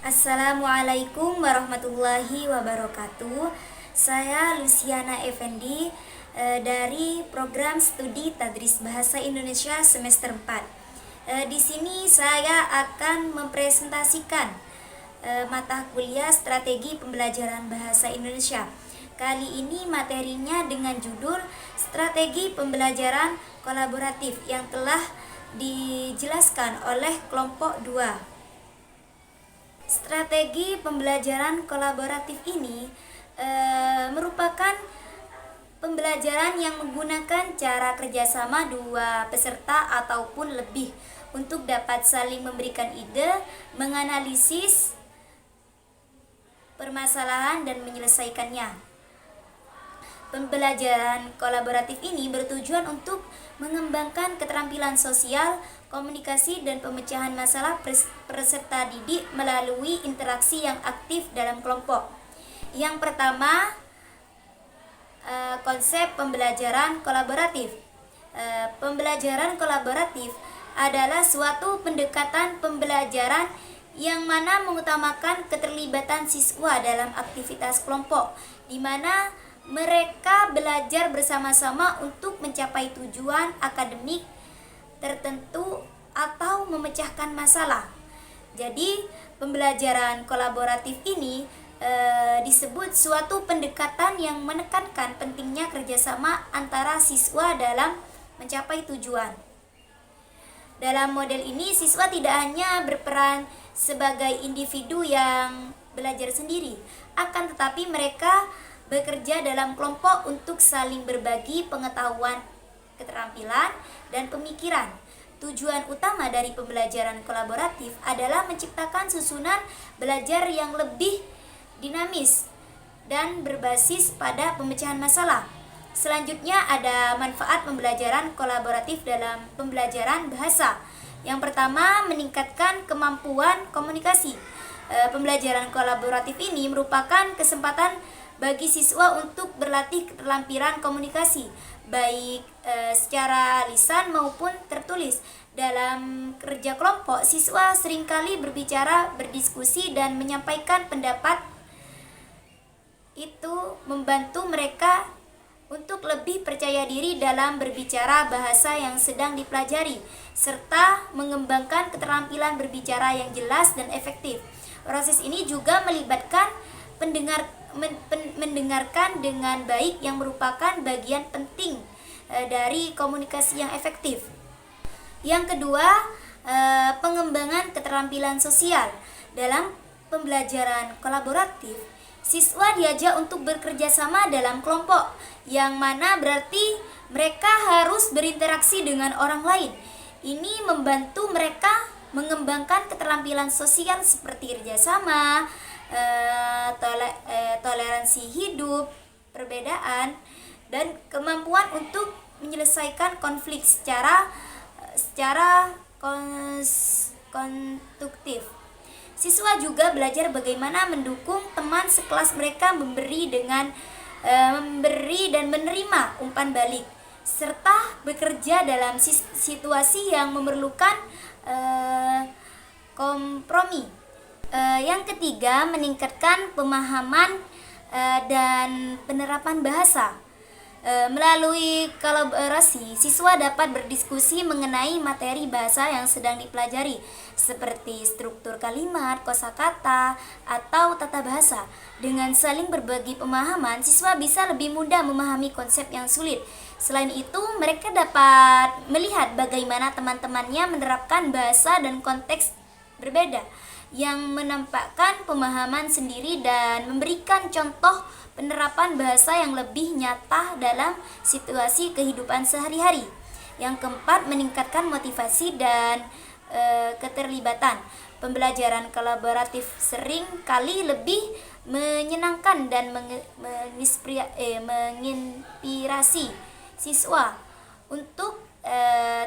Assalamualaikum warahmatullahi wabarakatuh. Saya Luciana Effendi dari program studi Tadris Bahasa Indonesia semester 4. Di sini saya akan mempresentasikan mata kuliah Strategi Pembelajaran Bahasa Indonesia. Kali ini materinya dengan judul Strategi Pembelajaran Kolaboratif yang telah dijelaskan oleh kelompok 2. Strategi pembelajaran kolaboratif ini merupakan pembelajaran yang menggunakan cara kerjasama dua peserta ataupun lebih untuk dapat saling memberikan ide, menganalisis permasalahan dan menyelesaikannya. Pembelajaran kolaboratif ini bertujuan untuk mengembangkan keterampilan sosial, komunikasi, dan pemecahan masalah peserta didik melalui interaksi yang aktif dalam kelompok. Yang pertama, konsep pembelajaran kolaboratif. Pembelajaran kolaboratif adalah suatu pendekatan pembelajaran yang mana mengutamakan keterlibatan siswa dalam aktivitas kelompok, di mana mereka belajar bersama-sama untuk mencapai tujuan akademik tertentu atau memecahkan masalah. Jadi, pembelajaran kolaboratif ini disebut suatu pendekatan yang menekankan pentingnya kerjasama antara siswa dalam mencapai tujuan. Dalam model ini, siswa tidak hanya berperan sebagai individu yang belajar sendiri, akan tetapi mereka bekerja dalam kelompok untuk saling berbagi pengetahuan, keterampilan, dan pemikiran. Tujuan utama dari pembelajaran kolaboratif adalah menciptakan susunan belajar yang lebih dinamis dan berbasis pada pemecahan masalah. Selanjutnya ada manfaat pembelajaran kolaboratif dalam pembelajaran bahasa. Yang pertama, meningkatkan kemampuan komunikasi. Pembelajaran kolaboratif ini merupakan kesempatan bagi siswa untuk berlatih keterampilan komunikasi, baik secara lisan maupun tertulis. Dalam kerja kelompok, siswa seringkali berbicara, berdiskusi, dan menyampaikan pendapat. Itu membantu mereka untuk lebih percaya diri dalam berbicara bahasa yang sedang dipelajari, serta mengembangkan keterampilan berbicara yang jelas dan efektif. Proses ini juga melibatkan mendengarkan dengan baik yang merupakan bagian penting dari komunikasi yang efektif. Yang kedua, pengembangan keterampilan sosial. Dalam pembelajaran kolaboratif, siswa diajak untuk bekerja sama dalam kelompok, yang mana berarti mereka harus berinteraksi dengan orang lain. Ini membantu mereka mengembangkan keterampilan sosial seperti kerjasama, toleransi hidup, perbedaan, dan kemampuan untuk menyelesaikan konflik secara konstruktif. Siswa juga belajar bagaimana mendukung teman sekelas mereka, memberi dan menerima umpan balik, serta bekerja dalam situasi yang memerlukan kompromi. Yang ketiga, meningkatkan pemahaman dan penerapan bahasa. Melalui kolaborasi, siswa dapat berdiskusi mengenai materi bahasa yang sedang dipelajari, seperti struktur kalimat, kosakata, atau tata bahasa. Dengan saling berbagi pemahaman, siswa bisa lebih mudah memahami konsep yang sulit. Selain itu, mereka dapat melihat bagaimana teman-temannya menerapkan bahasa dan konteks berbeda, yang menampakkan pemahaman sendiri dan memberikan contoh penerapan bahasa yang lebih nyata dalam situasi kehidupan sehari-hari. Yang keempat, meningkatkan motivasi dan keterlibatan. Pembelajaran kolaboratif sering kali lebih menyenangkan dan menginspirasi siswa untuk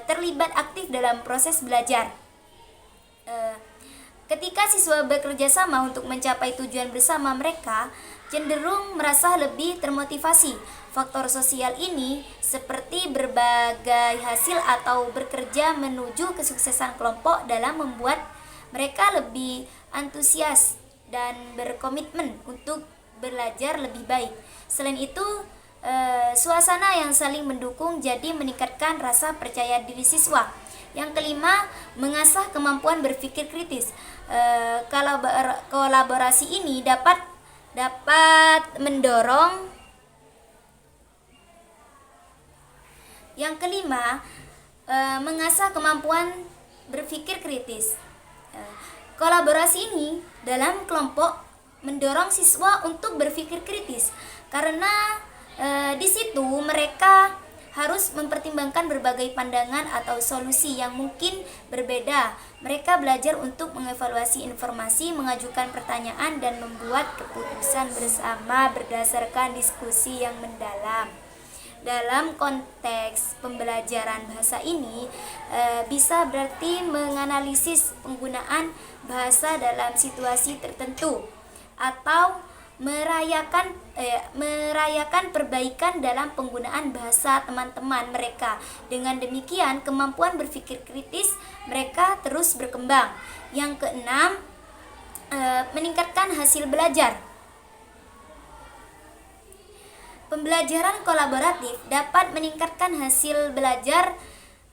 terlibat aktif dalam proses belajar. Ketika siswa bekerja sama untuk mencapai tujuan bersama, mereka cenderung merasa lebih termotivasi. Faktor sosial ini seperti berbagai hasil atau bekerja menuju kesuksesan kelompok dalam membuat mereka lebih antusias dan berkomitmen untuk belajar lebih baik. Selain itu, suasana yang saling mendukung jadi meningkatkan rasa percaya diri siswa. Yang kelima, mengasah kemampuan berpikir kritis. Kolaborasi ini dapat mendorong. Yang kelima, mengasah kemampuan berpikir kritis. Kolaborasi ini dalam kelompok mendorong siswa untuk berpikir kritis karena di situ mereka harus mempertimbangkan berbagai pandangan atau solusi yang mungkin berbeda. Mereka belajar untuk mengevaluasi informasi, mengajukan pertanyaan, dan membuat keputusan bersama berdasarkan diskusi yang mendalam. Dalam konteks pembelajaran bahasa ini bisa berarti menganalisis penggunaan bahasa dalam situasi tertentu atau merayakan perbaikan dalam penggunaan bahasa teman-teman mereka. Dengan demikian, kemampuan berpikir kritis mereka terus berkembang. Yang keenam, meningkatkan hasil belajar. Pembelajaran kolaboratif dapat meningkatkan hasil belajar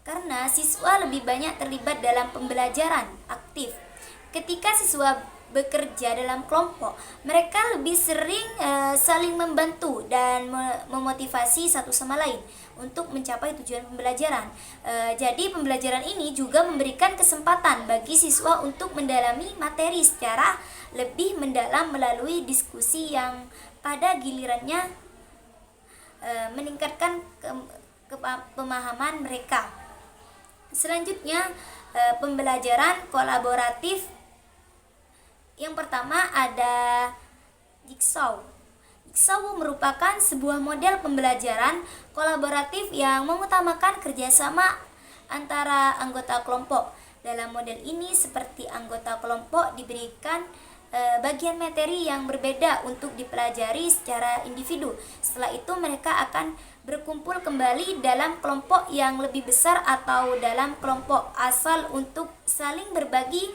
karena siswa lebih banyak terlibat dalam pembelajaran aktif. Ketika siswa bekerja dalam kelompok, mereka lebih sering saling membantu dan memotivasi satu sama lain untuk mencapai tujuan pembelajaran. Jadi pembelajaran ini juga memberikan kesempatan bagi siswa untuk mendalami materi secara lebih mendalam melalui diskusi yang pada gilirannya meningkatkan pemahaman mereka. Selanjutnya, pembelajaran kolaboratif. Yang pertama ada Jigsaw. Jigsaw merupakan sebuah model pembelajaran kolaboratif yang mengutamakan kerjasama antara anggota kelompok. Dalam model ini, seperti anggota kelompok diberikan bagian materi yang berbeda untuk dipelajari secara individu. Setelah itu mereka akan berkumpul kembali dalam kelompok yang lebih besar atau dalam kelompok asal untuk saling berbagi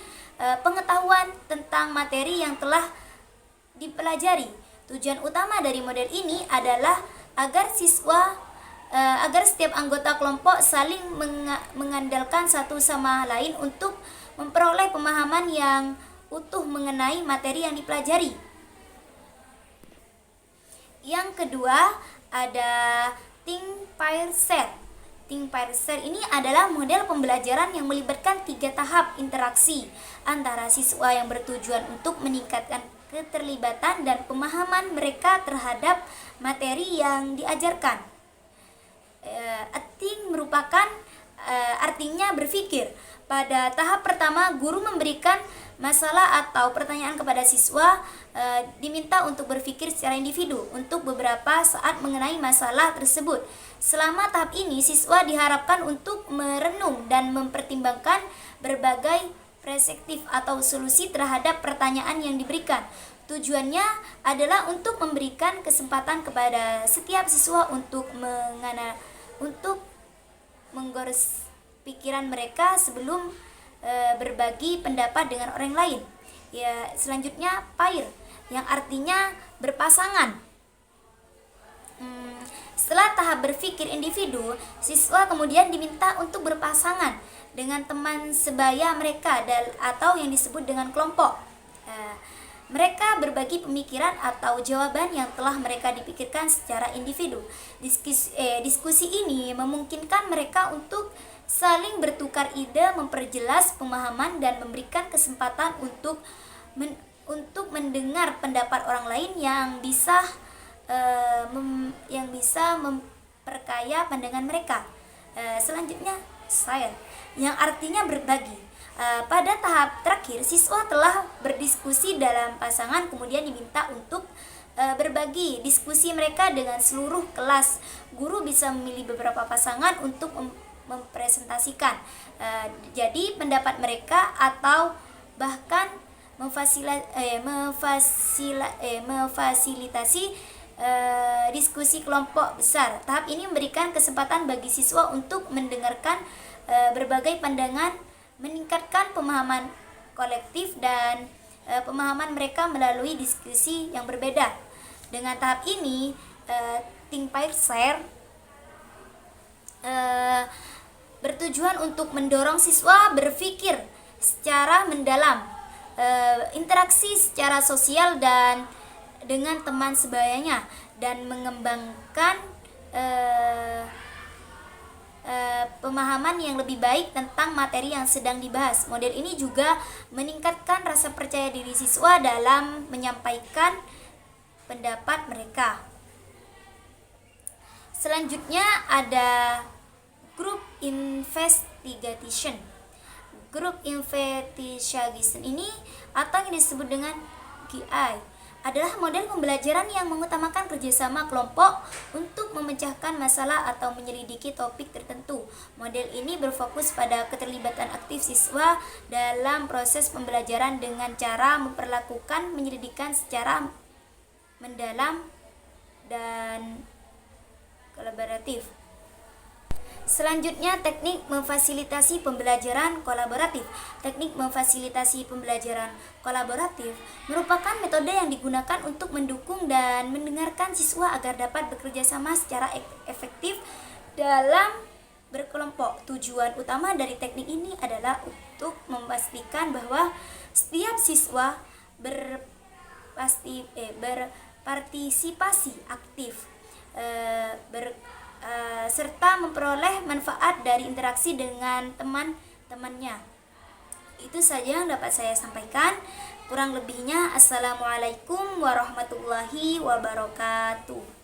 pengetahuan tentang materi yang telah dipelajari. Tujuan utama dari model ini adalah agar setiap anggota kelompok saling mengandalkan satu sama lain untuk memperoleh pemahaman yang utuh mengenai materi yang dipelajari. Yang kedua ada Think, Pair, Share. Think, Pair, Share ini adalah model pembelajaran yang melibatkan 3 tahap interaksi antara siswa yang bertujuan untuk meningkatkan keterlibatan dan pemahaman mereka terhadap materi yang diajarkan. Think merupakan artinya berpikir. Pada tahap pertama, guru memberikan masalah atau pertanyaan kepada siswa, diminta untuk berpikir secara individu untuk beberapa saat mengenai masalah tersebut. Selama tahap ini, siswa diharapkan untuk merenung dan mempertimbangkan berbagai perspektif atau solusi terhadap pertanyaan yang diberikan. Tujuannya adalah untuk memberikan kesempatan kepada setiap siswa untuk menggores pikiran mereka sebelum berbagi pendapat dengan orang lain. Selanjutnya pair, yang artinya berpasangan. Setelah tahap berpikir individu, siswa kemudian diminta untuk berpasangan dengan teman sebaya mereka atau yang disebut dengan kelompok. Mereka berbagi pemikiran atau jawaban yang telah mereka dipikirkan secara individu. Diskusi ini memungkinkan mereka untuk saling bertukar ide, memperjelas pemahaman, dan memberikan kesempatan untuk mendengar pendapat orang lain yang bisa memperkaya pandangan mereka. Selanjutnya, share, yang artinya berbagi. Pada tahap terakhir, siswa telah berdiskusi dalam pasangan, kemudian diminta untuk berbagi diskusi mereka dengan seluruh kelas. Guru bisa memilih beberapa pasangan untuk mempresentasikan jadi pendapat mereka atau bahkan memfasilitasi diskusi kelompok besar. Tahap ini memberikan kesempatan bagi siswa untuk mendengarkan berbagai pandangan, meningkatkan pemahaman kolektif, dan pemahaman mereka melalui diskusi yang berbeda. Dengan tahap ini, Think Pair Share bertujuan untuk mendorong siswa berpikir secara mendalam, interaksi secara sosial dan dengan teman sebayanya, dan mengembangkan pemahaman yang lebih baik tentang materi yang sedang dibahas. Model ini juga meningkatkan rasa percaya diri siswa dalam menyampaikan pendapat mereka. Selanjutnya ada Group Investigation. Group Investigation ini atau yang disebut dengan GI adalah model pembelajaran yang mengutamakan kerjasama kelompok untuk memecahkan masalah atau menyelidiki topik tertentu. Model ini berfokus pada keterlibatan aktif siswa dalam proses pembelajaran dengan cara memperlakukan penyelidikan secara mendalam dan kolaboratif. Selanjutnya, teknik memfasilitasi pembelajaran kolaboratif. Teknik memfasilitasi pembelajaran kolaboratif merupakan metode yang digunakan untuk mendukung dan mendengarkan siswa agar dapat bekerja sama secara efektif dalam berkelompok. Tujuan utama dari teknik ini adalah untuk memastikan bahwa setiap siswa berpartisipasi aktif, serta memperoleh manfaat dari interaksi dengan teman-temannya. Itu saja yang dapat saya sampaikan. Kurang lebihnya, assalamualaikum warahmatullahi wabarakatuh.